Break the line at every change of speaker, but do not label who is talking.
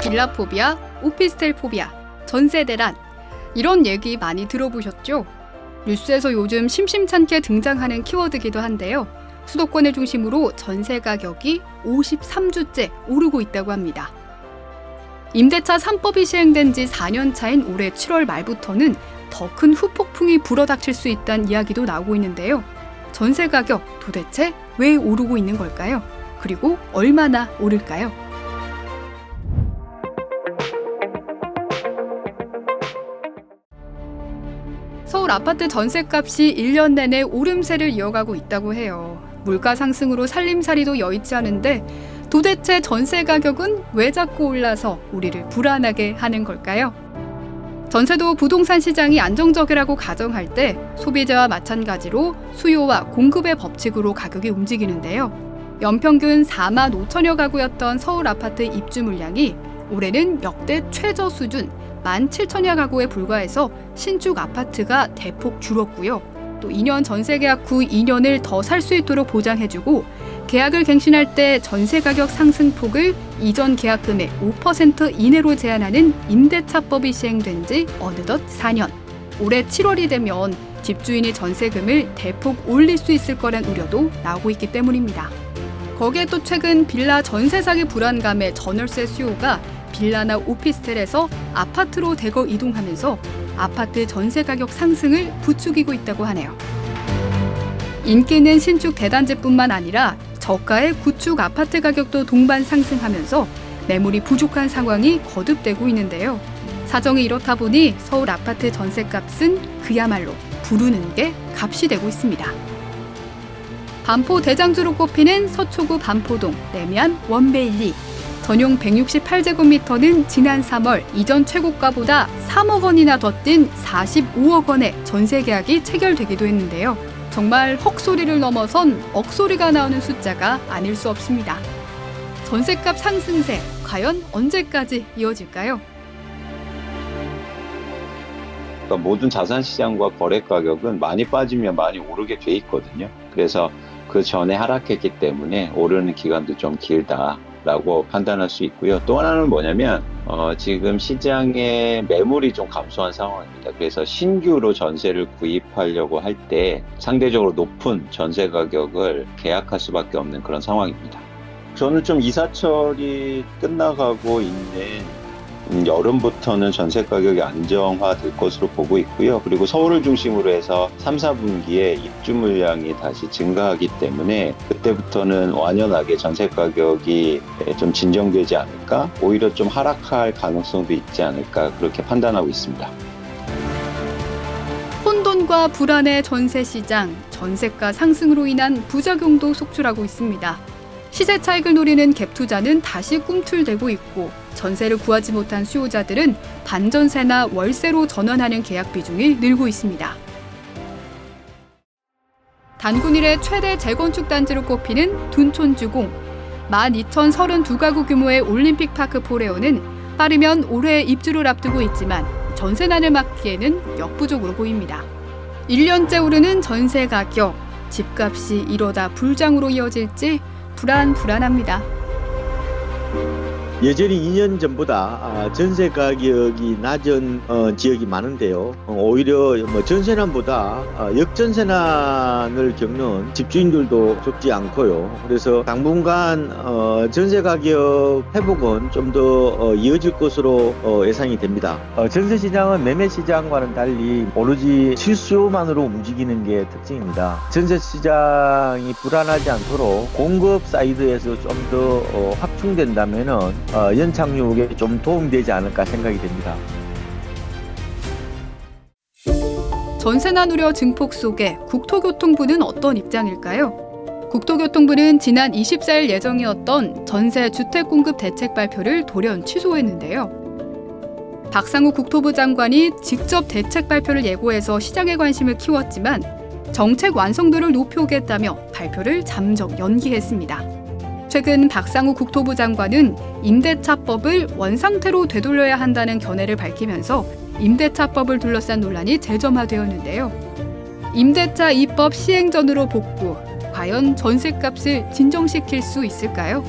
빌라포비아, 오피스텔 포비아, 전세대란 이런 얘기 많이 들어보셨죠? 뉴스에서 요즘 심심찮게 등장하는 키워드기도 한데요. 수도권을 중심으로 전세 가격이 53주째 오르고 있다고 합니다. 임대차 3법이 시행된 지 4년 차인 올해 7월 말부터는 더 큰 후폭풍이 불어닥칠 수 있다는 이야기도 나오고 있는데요. 전세 가격 도대체 왜 오르고 있는 걸까요? 그리고 얼마나 오를까요? 서울 아파트 전셋값이 1년 내내 오름세를 이어가고 있다고 해요. 물가 상승으로 살림살이도 여의치 않은데 도대체 전세 가격은 왜 자꾸 올라서 우리를 불안하게 하는 걸까요? 전세도 부동산 시장이 안정적이라고 가정할 때 소비자와 마찬가지로 수요와 공급의 법칙으로 가격이 움직이는데요. 연평균 4만 5천여 가구였던 서울 아파트 입주 물량이 올해는 역대 최저 수준 17,000여 가구에 불과해서 신축 아파트가 대폭 줄었고요. 또 2년 전세 계약 후 2년을 더 살 수 있도록 보장해주고 계약을 갱신할 때 전세 가격 상승폭을 이전 계약금의 5% 이내로 제한하는 임대차법이 시행된 지 어느덧 4년. 올해 7월이 되면 집주인이 전세금을 대폭 올릴 수 있을 거란 우려도 나오고 있기 때문입니다. 거기에 또 최근 빌라 전세 사기 불안감에 전월세 수요가 빌라나 오피스텔에서 아파트로 대거 이동하면서 아파트 전세 가격 상승을 부추기고 있다고 하네요. 인기 있는 신축 대단지뿐만 아니라 저가의 구축 아파트 가격도 동반 상승하면서 매물이 부족한 상황이 거듭되고 있는데요. 사정이 이렇다 보니 서울 아파트 전세값은 그야말로 부르는 게 값이 되고 있습니다. 반포 대장주로 꼽히는 서초구 반포동 레미안 원베일리. 전용 168제곱미터는 지난 3월 이전 최고가보다 3억 원이나 더 뛴 45억 원의 전세 계약이 체결되기도 했는데요. 정말 헉소리를 넘어선 억소리가 나오는 숫자가 아닐 수 없습니다. 전세값 상승세 과연 언제까지 이어질까요?
그러니까 모든 자산 시장과 거래 가격은 많이 빠지면 많이 오르게 돼 있거든요. 그래서 그 전에 하락했기 때문에 오르는 기간도 좀 길다라고 판단할 수 있고요. 또 하나는 뭐냐면 지금 시장에 매물이 좀 감소한 상황입니다. 그래서 신규로 전세를 구입하려고 할 때 상대적으로 높은 전세 가격을 계약할 수밖에 없는 그런 상황입니다. 저는 좀 이사철이 끝나가고 있는 여름부터는 전세 가격이 안정화될 것으로 보고 있고요. 그리고 서울을 중심으로 해서 3, 4분기에 입주 물량이 다시 증가하기 때문에 그때부터는 완연하게 전세 가격이 좀 진정되지 않을까? 오히려 좀 하락할 가능성도 있지 않을까? 그렇게 판단하고 있습니다.
혼돈과 불안의 전세 시장, 전세가 상승으로 인한 부작용도 속출하고 있습니다. 시세 차익을 노리는 갭 투자는 다시 꿈틀대고 있고 전세를 구하지 못한 수요자들은 반전세나 월세로 전환하는 계약 비중이 늘고 있습니다. 단군 일의 최대 재건축 단지로 꼽히는 둔촌주공. 12,032가구 규모의 올림픽파크 포레오는 빠르면 올해 입주를 앞두고 있지만 전세난을 막기에는 역부족으로 보입니다. 1년째 오르는 전세 가격, 집값이 이러다 불장으로 이어질지 불안합니다.
여전히 2년 전보다 전세 가격이 낮은 지역이 많은데요. 오히려 전세난보다 역전세난을 겪는 집주인들도 적지 않고요. 그래서 당분간 전세 가격 회복은 좀 더 이어질 것으로 예상이 됩니다. 전세 시장은 매매 시장과는 달리 오로지 실수요만으로 움직이는 게 특징입니다. 전세 시장이 불안하지 않도록 공급 사이드에서 좀 더 확충된다면은 연착륙에 좀 도움되지 않을까 생각이 됩니다.
전세난 우려 증폭 속에 국토교통부는 어떤 입장일까요? 국토교통부는 지난 24일 예정이었던 전세 주택 공급 대책 발표를 돌연 취소했는데요. 박상우 국토부 장관이 직접 대책 발표를 예고해서 시장의 관심을 키웠지만 정책 완성도를 높여오겠다며 발표를 잠정 연기했습니다. 최근 박상우 국토부 장관은 임대차법을 원상태로 되돌려야 한다는 견해를 밝히면서 임대차법을 둘러싼 논란이 재점화되었는데요. 임대차 2법 시행 전으로 복구, 과연 전세값을 진정시킬 수 있을까요?